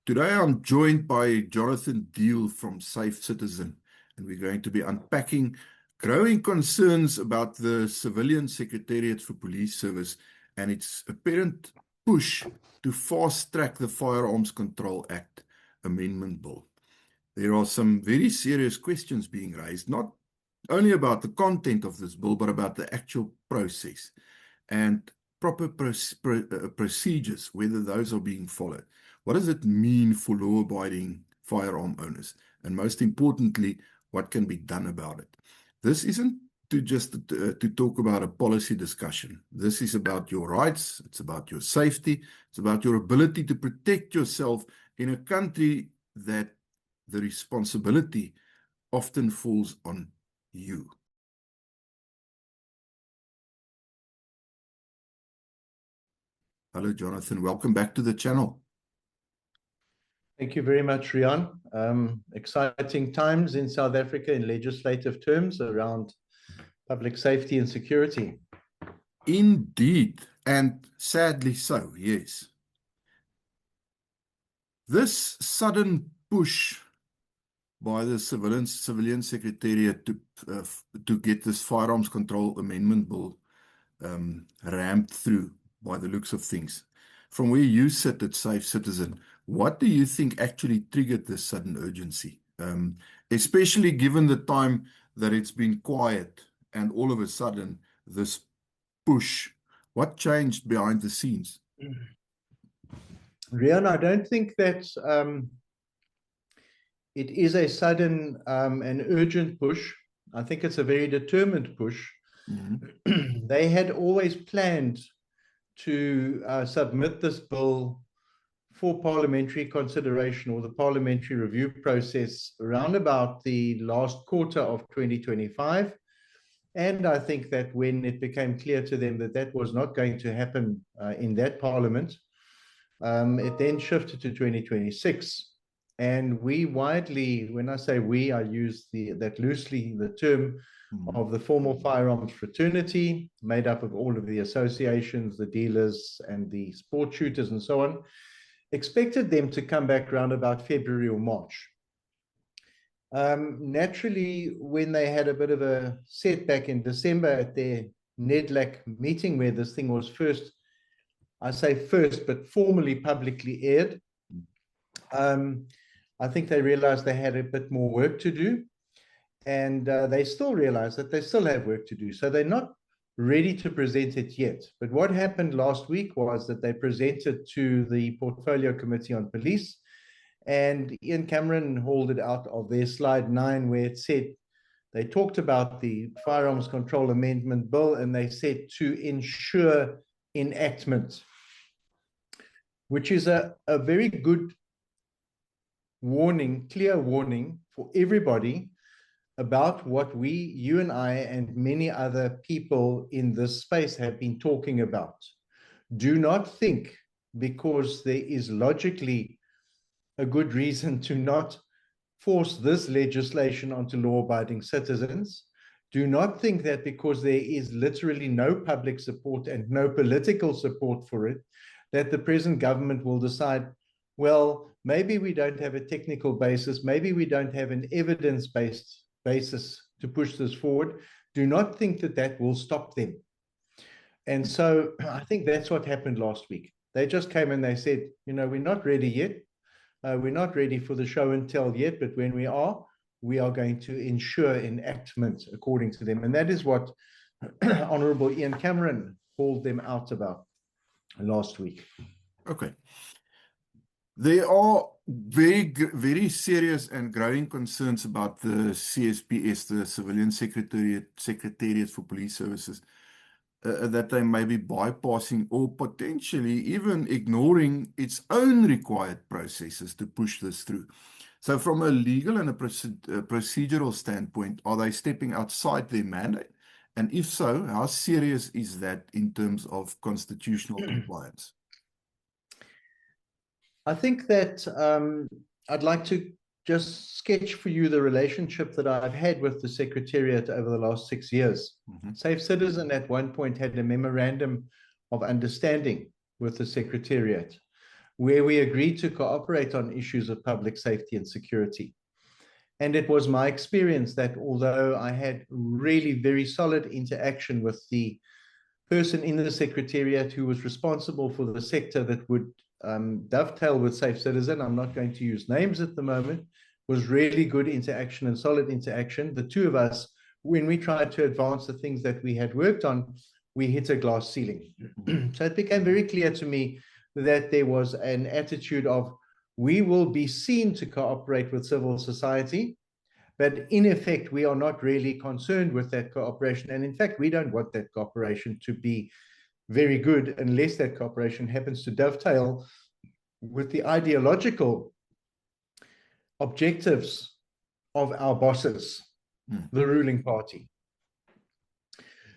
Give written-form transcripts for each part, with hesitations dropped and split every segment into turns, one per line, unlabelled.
Today I'm joined by Jonathan Deal from Safe Citizen, and we're going to be unpacking growing concerns about the Civilian Secretariat for Police Service and its apparent push to fast-track the Firearms Control Act Amendment Bill. There are some very serious questions being raised, not only about the content of this bill, but about the actual process and proper procedures, whether those are being followed. What does it mean for law-abiding firearm owners? And most importantly, what can be done about it? This isn't to talk about a policy discussion. This is about your rights, it's about your safety, it's about your ability to protect yourself in a country that the responsibility often falls on you. Hello, Jonathan. Welcome back to the channel.
Thank you very much, Rian. Exciting times in South Africa in legislative terms around public safety and security.
Indeed, and sadly so, yes. This sudden push by the Civilian Secretariat to get this Firearms Control Amendment Bill ramped through by the looks of things. From where you sit at Safe Citizen, what do you think actually triggered this sudden urgency? Especially given the time that it's been quiet and all of a sudden this push. What changed behind the scenes?
Rian, I don't think that it is a sudden and urgent push. I think it's a very determined push. Mm-hmm. They had always planned to submit this bill for parliamentary consideration or the parliamentary review process around about the last quarter of 2025. And I think that when it became clear to them that that was not going to happen in that parliament, it then shifted to 2026. And we widely, when I say we, I use that loosely, the term of the formal firearms fraternity, made up of all of the associations, the dealers, and the sport shooters, and so on, expected them to come back around about February or March. Naturally, when they had a bit of a setback in December at their NEDLAC meeting, where this thing was first, I say first, but formally publicly aired, I think they realized they had a bit more work to do. And they still realize that they still have work to do. So they're not ready to present it yet. But what happened last week was that they presented to the Portfolio Committee on Police, and Ian Cameron hauled it out of their slide 9, where it said, they talked about the Firearms Control Amendment Bill, and they said to ensure enactment, which is a very good warning, clear warning for everybody about what you and I and many other people in this space have been talking about. Do not think because there is logically a good reason to not force this legislation onto law-abiding citizens. Do not think that because there is literally no public support and no political support for it, that the present government will decide, well, maybe we don't have a technical basis, maybe we don't have an evidence-based basis to push this forward. Do not think that that will stop them. And so I think that's what happened last week. They just came and they said, you know, we're not ready yet. We're not ready for the show and tell yet, but when we are going to ensure enactment according to them. And that is what Honorable Ian Cameron called them out about last week.
Okay. There are very serious and growing concerns about the CSPS, the Civilian Secretariat for Police Services, that they may be bypassing or potentially even ignoring its own required processes to push this through. So from a legal and a procedural standpoint, are they stepping outside their mandate? And if so, how serious is that in terms of constitutional compliance?
I think that I'd like to just sketch for you the relationship that I've had with the Secretariat over the last 6 years. Mm-hmm. Safe Citizen at one point had a memorandum of understanding with the Secretariat. where we agreed to cooperate on issues of public safety and security. And it was my experience that although I had really very solid interaction with the person in the Secretariat who was responsible for the sector that would dovetail with Safe Citizen, I'm not going to use names at the moment, was really good interaction and solid interaction. The two of us, when we tried to advance the things that we had worked on, we hit a glass ceiling. So it became very clear to me that there was an attitude of, we will be seen to cooperate with civil society, but in effect, we are not really concerned with that cooperation. And in fact, we don't want that cooperation to be very good unless that cooperation happens to dovetail with the ideological objectives of our bosses, the ruling party.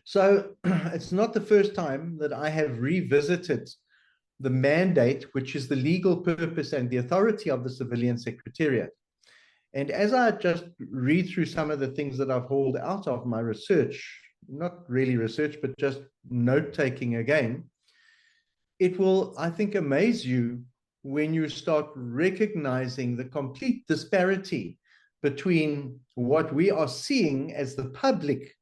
So it's not the first time that I have revisited the mandate, which is the legal purpose and the authority of the Civilian Secretariat. And as I just read through some of the things that I've hauled out of my research, not really research, but just note-taking again, it will, I think, amaze you when you start recognizing the complete disparity between what we are seeing as the public,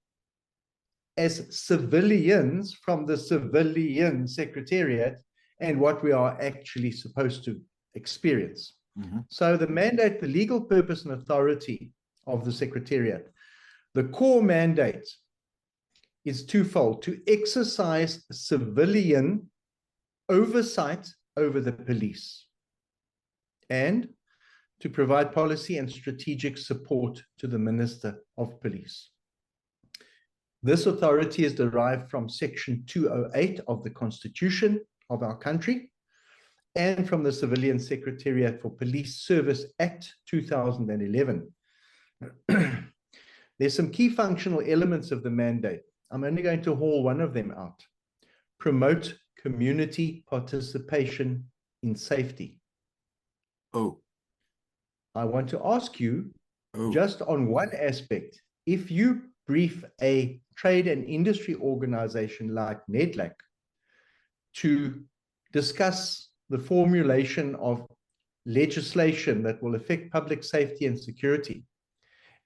as civilians from the Civilian Secretariat, and what we are actually supposed to experience. So the mandate, the legal purpose and authority of the Secretariat, the core mandate is twofold: to exercise civilian oversight over the police and to provide policy and strategic support to the Minister of Police. This authority is derived from Section 208 of the Constitution of our country and from the Civilian Secretariat for Police Service Act 2011. There's some key functional elements of the mandate. I'm only going to haul one of them out. Promote community participation in safety. I want to ask you, just on one aspect, if you brief a trade and industry organization like NEDLAC to discuss the formulation of legislation that will affect public safety and security,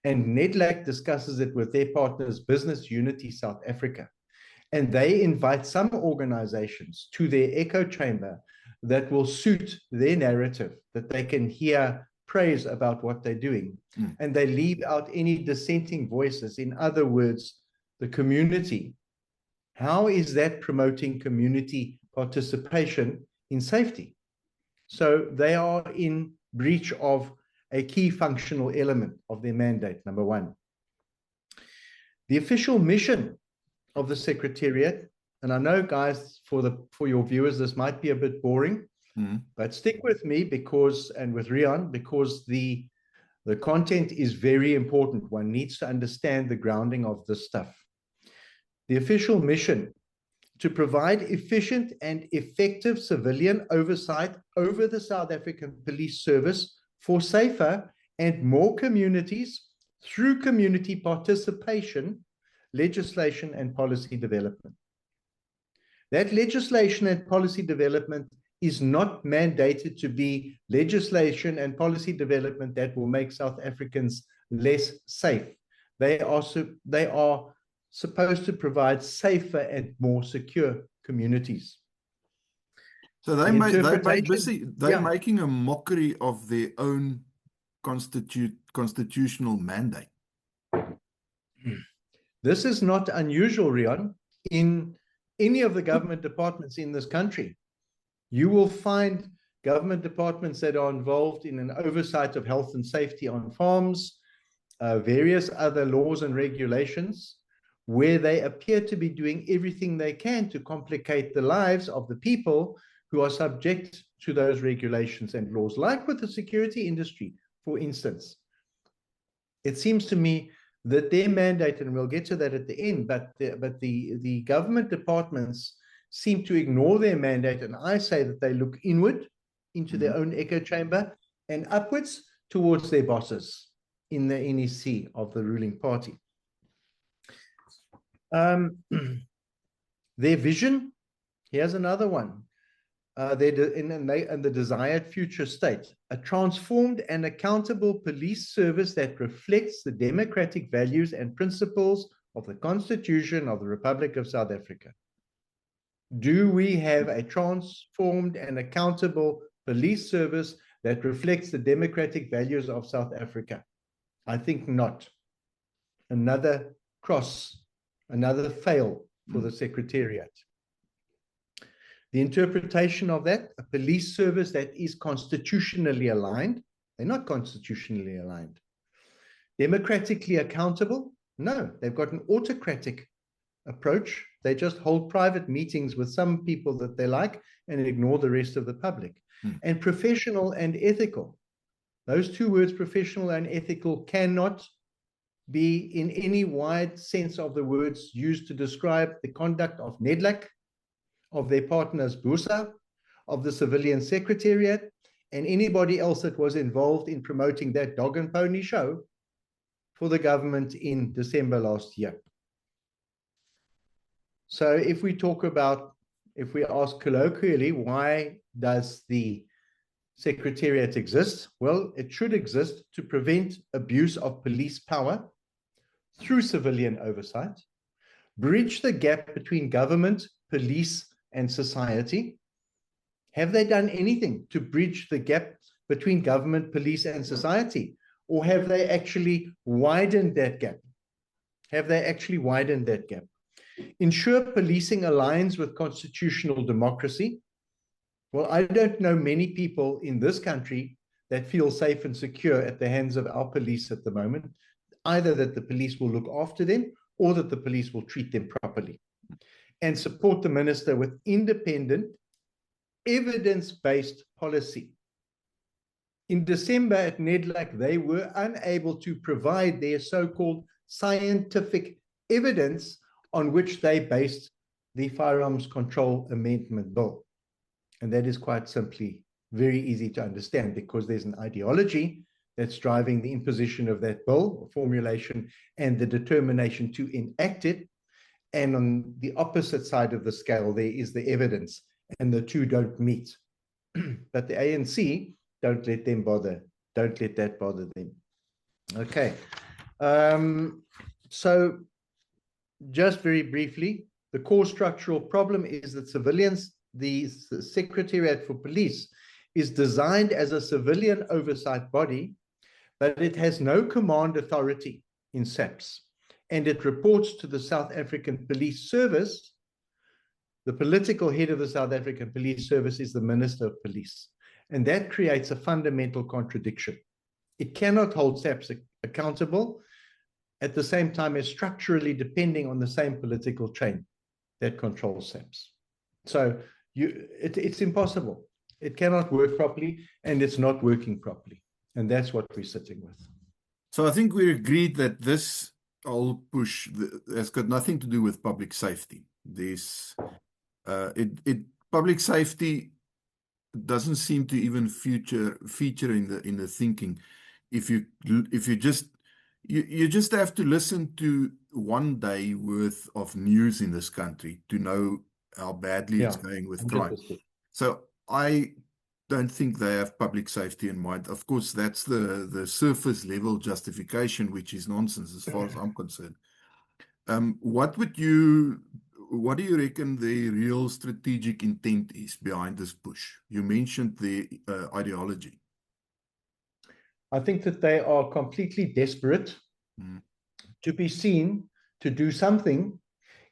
and NEDLAC discusses it with their partners, Business Unity South Africa, and they invite some organizations to their echo chamber that will suit their narrative, that they can hear praise about what they're doing, and they leave out any dissenting voices, in other words, the community. How is that promoting community participation in safety? So they are in breach of a key functional element of their mandate, number one. The official mission of the Secretariat, and I know, guys, for your viewers, this might be a bit boring, but stick with me because, and with Riaan, because the content is very important. One needs to understand the grounding of this stuff. The official mission: to provide efficient and effective civilian oversight over the South African Police Service for safer and more communities through community participation, legislation, and policy development. That legislation and policy development is not mandated to be legislation and policy development that will make South Africans less safe. They are supposed to provide safer and more secure communities.
So they're making a mockery of their own constitutional mandate.
This is not unusual, Riaan. In any of the government departments in this country, you will find government departments that are involved in an oversight of health and safety on farms, various other laws and regulations, where they appear to be doing everything they can to complicate the lives of the people who are subject to those regulations and laws, like with the security industry, for instance. It seems to me that their mandate, and we'll get to that at the end, but the government departments seem to ignore their mandate, and I say that they look inward into their own echo chamber and upwards towards their bosses in the NEC of the ruling party. Their vision, here's another one: in the desired future state, a transformed and accountable police service that reflects the democratic values and principles of the Constitution of the Republic of South Africa. Do we have a transformed and accountable police service that reflects the democratic values of South Africa? I think not. Another cross, another fail for the Secretariat. The interpretation of that, a police service that is constitutionally aligned. They're not constitutionally aligned. Democratically accountable? No, they've got an autocratic approach. They just hold private meetings with some people that they like and ignore the rest of the public. And professional and ethical. Those two words, professional and ethical, cannot be in any wide sense of the words used to describe the conduct of NEDLAC, of their partners BUSA, of the Civilian Secretariat, and anybody else that was involved in promoting that dog and pony show for the government in December last year. So if we ask colloquially, why does the Secretariat exist? Well, it should exist to prevent abuse of police power through civilian oversight, bridge the gap between government, police, and society. Have they done anything to bridge the gap between government, police, and society? Or have they actually widened that gap? Have they actually widened that gap? Ensure policing aligns with constitutional democracy. Well, I don't know many people in this country that feel safe and secure at the hands of our police at the moment, either that the police will look after them or that the police will treat them properly. And support the minister with independent, evidence-based policy. In December at NEDLAC, they were unable to provide their so-called scientific evidence on which they based the Firearms Control Amendment Bill. And that is quite simply very easy to understand, because there's an ideology that's driving the imposition of that bill or formulation and the determination to enact it. And on the opposite side of the scale, there is the evidence, and the two don't meet. But the ANC, don't let that bother them. Okay. So just very briefly, the core structural problem is that civilians, the Secretariat for Police is designed as a civilian oversight body, but it has no command authority in SAPS. And it reports to the South African Police Service. The political head of the South African Police Service is the Minister of Police. And that creates a fundamental contradiction. It cannot hold SAPS accountable at the same time as structurally depending on the same political chain that controls SAPS. So it's impossible. It cannot work properly, and it's not working properly. And that's what we're sitting with.
So I think we agreed that this whole push has got nothing to do with public safety. There's public safety doesn't seem to even feature in the thinking. If you just have to listen to one day worth of news in this country to know how badly it's going with 100%. Crime. So I don't think they have public safety in mind. Of course, that's the surface level justification, which is nonsense as far as I'm concerned. What do you reckon the real strategic intent is behind this push? You mentioned the ideology.
I think that they are completely desperate to be seen to do something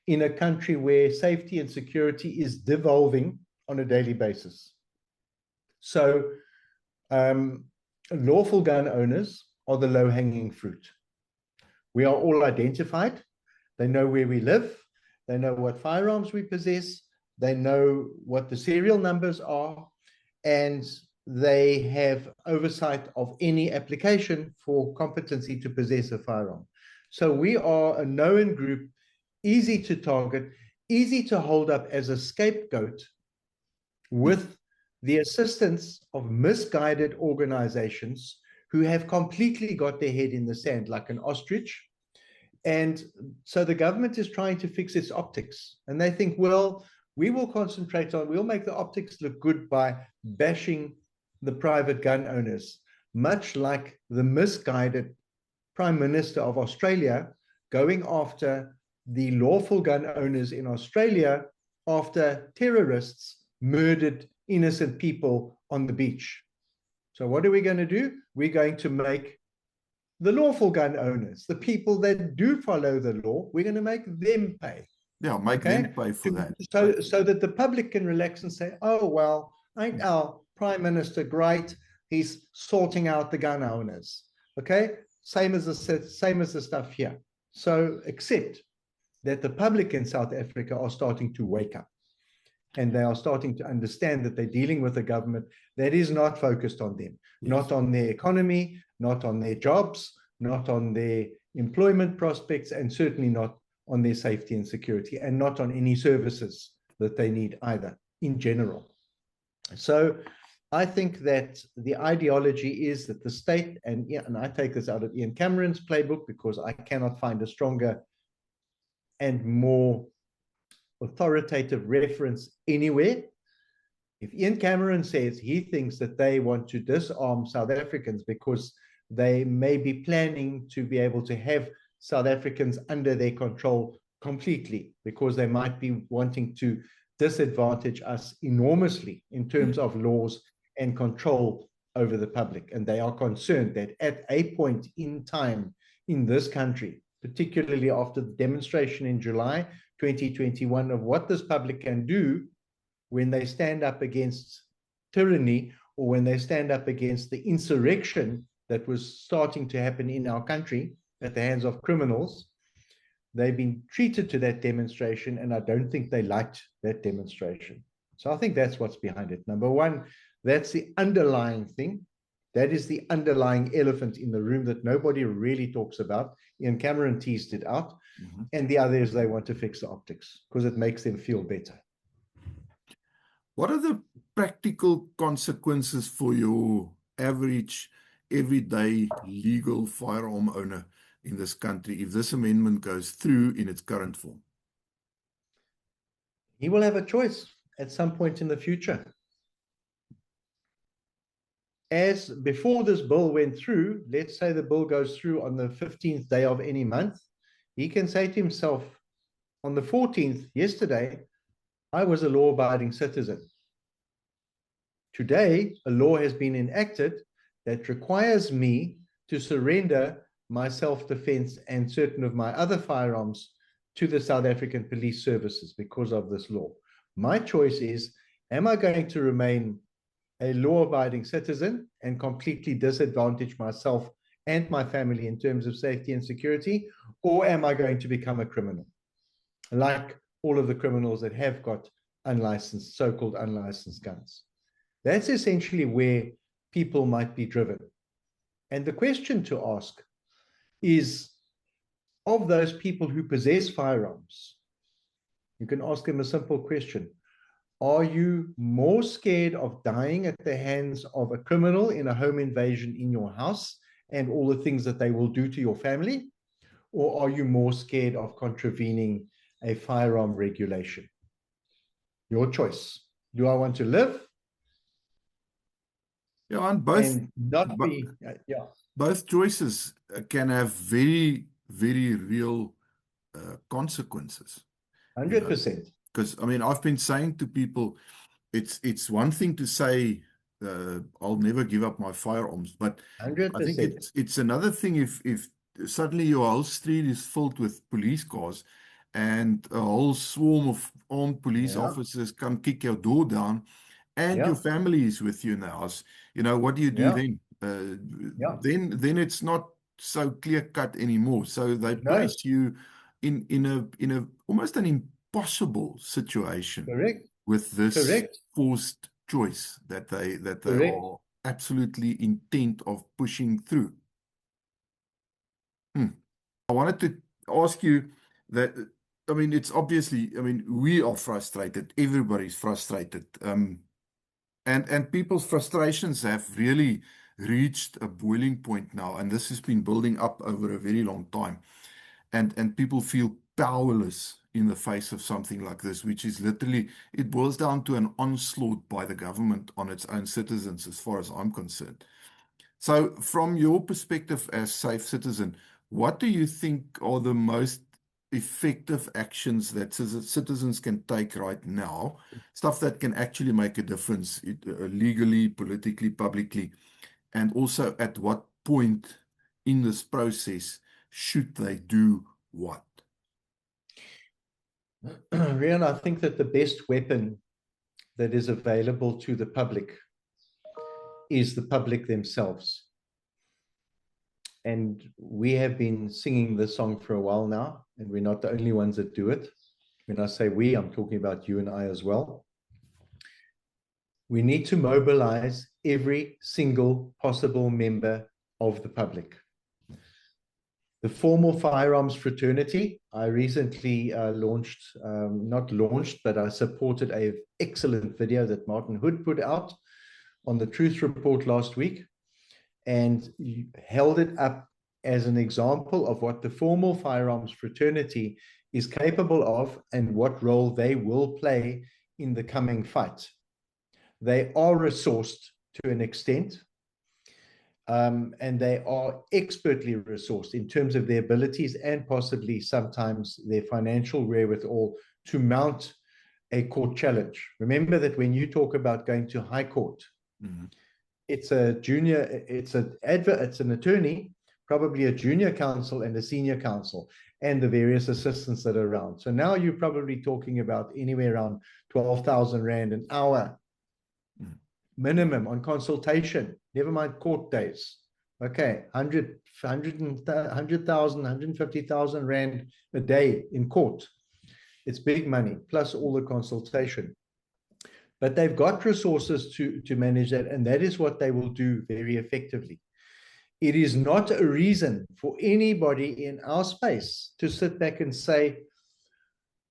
in a country where safety and security is devolving on a daily basis. So lawful gun owners are the low-hanging fruit. We are all identified. They know where we live. They know what firearms we possess. They know what the serial numbers are. And they have oversight of any application for competency to possess a firearm. So we are a known group, easy to target, easy to hold up as a scapegoat with the assistance of misguided organizations who have completely got their head in the sand like an ostrich. And so the government is trying to fix its optics. And they think, well, We will concentrate on, we'll make the optics look good by bashing the private gun owners, much like the misguided Prime Minister of Australia going after the lawful gun owners in Australia after terrorists murdered innocent people on the beach. So what are we going to do? We're going to make the lawful gun owners, the people that do follow the law, we're going to make them pay.
Yeah, make them pay for that.
So that the public can relax and say, oh, well, ain't our Prime Minister great? He's sorting out the gun owners. Okay, same as the stuff here. So accept that the public in South Africa are starting to wake up, and they are starting to understand that they're dealing with a government that is not focused on them, not on their economy, not on their jobs, not on their employment prospects, and certainly not on their safety and security, and not on any services that they need either in general. So I think that the ideology is that the state, and I take this out of Ian Cameron's playbook because I cannot find a stronger and more authoritative reference anywhere. If Ian Cameron says he thinks that they want to disarm South Africans because they may be planning to be able to have South Africans under their control completely, because they might be wanting to disadvantage us enormously in terms of laws and control over the public. And they are concerned that at a point in time in this country, particularly after the demonstration in July 2021 of what this public can do when they stand up against tyranny, or when they stand up against the insurrection that was starting to happen in our country at the hands of criminals. They've been treated to that demonstration, and I don't think they liked that demonstration. So I think that's what's behind it. Number one, that's the underlying thing. That is the underlying elephant in the room that nobody really talks about. Ian Cameron teased it out. Mm-hmm. And the other is they want to fix the optics because it makes them feel better.
What are the practical consequences for your average, everyday legal firearm owner in this country if this amendment goes through in its current form?
He will have a choice at some point in the future. As before this bill went through, let's say the bill goes through on the 15th day of any month, he can say to himself, on the 14th, yesterday, I was a law-abiding citizen. Today, a law has been enacted that requires me to surrender my self-defense and certain of my other firearms to the South African Police Services because of this law. My choice is, am I going to remain a law-abiding citizen and completely disadvantage myself and my family in terms of safety and security, or am I going to become a criminal, like all of the criminals that have got unlicensed, so-called unlicensed guns? That's essentially where people might be driven. And the question to ask is, of those people who possess firearms, you can ask them a simple question. Are you more scared of dying at the hands of a criminal in a home invasion in your house and all the things that they will do to your family? Or are you more scared of contravening a firearm regulation? Your choice. Do I want to live?
Yeah, and both,
and not be,
both choices can have very, very real consequences.
100%.
Because, I mean, I've been saying to people, it's one thing to say, I'll never give up my firearms, but
100%.
I think it's another thing if suddenly your whole street is filled with police cars and a whole swarm of armed police officers come kick your door down and your family is with you in the house. You know, what do you do then? Then it's not so clear-cut anymore. So they place you in a almost an impossible situation.
Correct.
With this forced choice that they are absolutely intent of pushing through. I wanted to ask you that, I mean, it's obviously, I mean, we are frustrated. Everybody's frustrated. And people's frustrations have really reached a boiling point now. And this has been building up over a very long time. And people feel powerless in the face of something like this, which is literally, it boils down to an onslaught by the government on its own citizens, as far as I'm concerned. So, from your perspective as Safe Citizen, what do you think are the most effective actions that citizens can take right now? Stuff that can actually make a difference legally, politically, publicly, and also at what point in this process should they do what?
Rian, I think that the best weapon that is available to the public is the public themselves. And we have been singing this song for a while now, and we're not the only ones that do it. When I say we, I'm talking about you and I as well. We need to mobilize every single possible member of the public. The formal firearms fraternity, I recently not launched, but I supported an excellent video that Martin Hood put out on the Truth Report last week, and held it up as an example of what the formal firearms fraternity is capable of and what role they will play in the coming fight. They are resourced to an extent, and they are expertly resourced in terms of their abilities and possibly sometimes their financial wherewithal to mount a court challenge. Remember that when you talk about going to high court, it's an attorney, probably a junior counsel and a senior counsel, and the various assistants that are around. So now you're probably talking about anywhere around 12,000 Rand an hour minimum on consultation, never mind court days. Okay, 100,000, 150,000 Rand a day in court. It's big money, plus all the consultation. But they've got resources to manage that, and that is what they will do very effectively. It is not a reason for anybody in our space to sit back and say,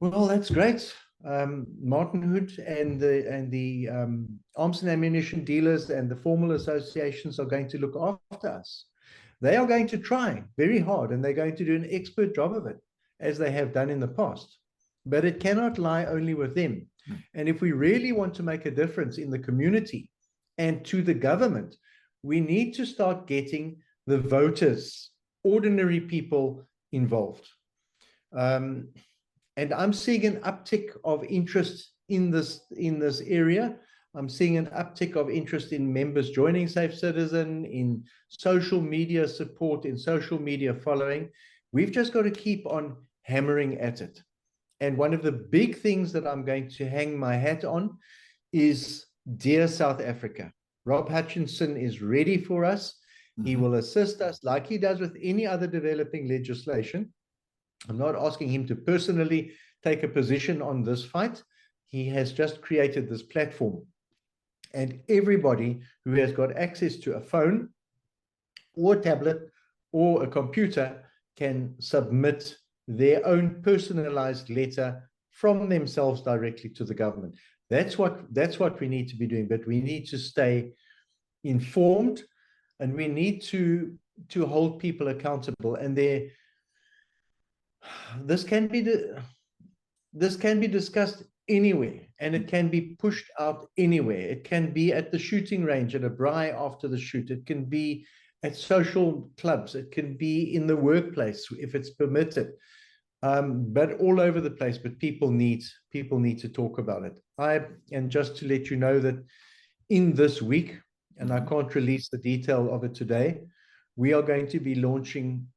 well, that's great. Martin Hood and the arms and ammunition dealers and the formal associations are going to look after us. They are going to try very hard, and they're going to do an expert job of it, as they have done in the past. But it cannot lie only with them. And if we really want to make a difference in the community and to the government, we need to start getting the voters, ordinary people, involved. And I'm seeing an uptick of interest in this area. I'm seeing an uptick of interest in members joining Safe Citizen, in social media support, in social media following. We've just got to keep on hammering at it. And one of the big things that I'm going to hang my hat on is Dear South Africa. Rob Hutchinson is ready for us. He will assist us like he does with any other developing legislation. I'm not asking him to personally take a position on this fight. He has just created this platform. And everybody who has got access to a phone or a tablet or a computer can submit their own personalized letter from themselves directly to the government. That's what we need to be doing, but we need to stay informed, and we need to hold people accountable. And this can be discussed anywhere, and it can be pushed out anywhere. It can be at the shooting range, at a braai after the shoot. It can be at social clubs. It can be in the workplace if it's permitted. But all over the place. But people need to talk about it. And just to let you know that in this week, and I can't release the detail of it today, we are going to be launching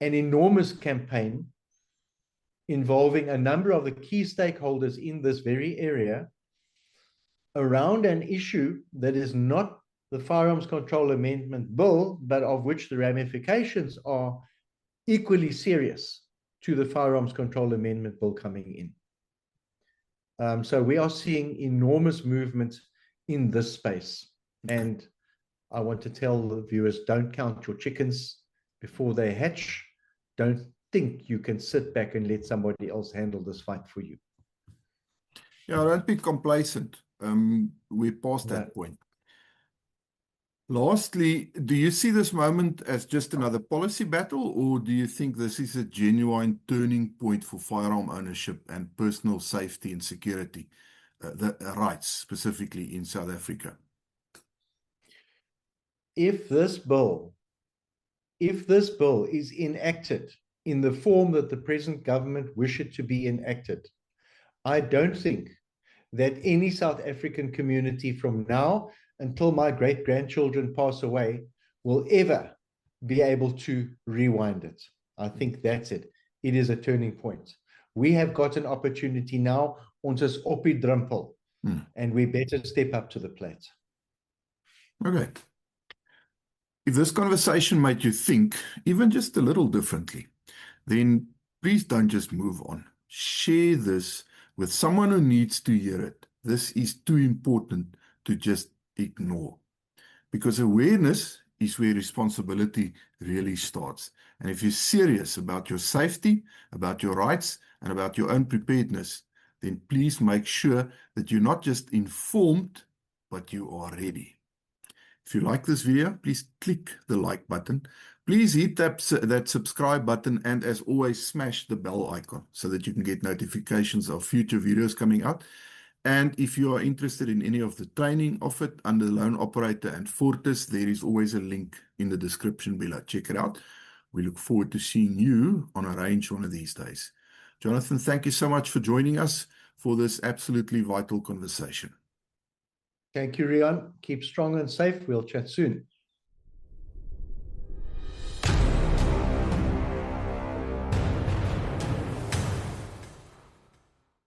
an enormous campaign involving a number of the key stakeholders in this very area around an issue that is not the Firearms Control Amendment Bill, but of which the ramifications are equally serious to the Firearms Control Amendment Bill coming in. So we are seeing enormous movement in this space. And I want to tell the viewers, don't count your chickens before they hatch. Don't think you can sit back and let somebody else handle this fight for you.
Yeah, don't be complacent. We're past that point. Lastly, do you see this moment as just another policy battle, or do you think this is a genuine turning point for firearm ownership and personal safety and security, the rights specifically in South Africa?
If this bill is enacted in the form that the present government wish it to be enacted, I don't think that any South African community from now until my great-grandchildren pass away will ever be able to rewind it. I think that's it. It is a turning point. We have got an opportunity now, ons is op die drempel, and we better step up to the plate.
Okay. If this conversation made you think, even just a little differently, then please don't just move on. Share this with someone who needs to hear it. This is too important to just ignore. Because awareness is where responsibility really starts. And if you're serious about your safety, about your rights, and about your own preparedness, then please make sure that you're not just informed, but you are ready. If you like this video, please click the like button. Please hit that subscribe button, and as always, smash the bell icon so that you can get notifications of future videos coming out. And if you are interested in any of the training offered under Lone Operator and Fortis, there is always a link in the description below. Check it out. We look forward to seeing you on a range one of these days. Jonathan, thank you so much for joining us for this absolutely vital conversation.
Thank you, Riaan. Keep strong and safe. We'll chat soon.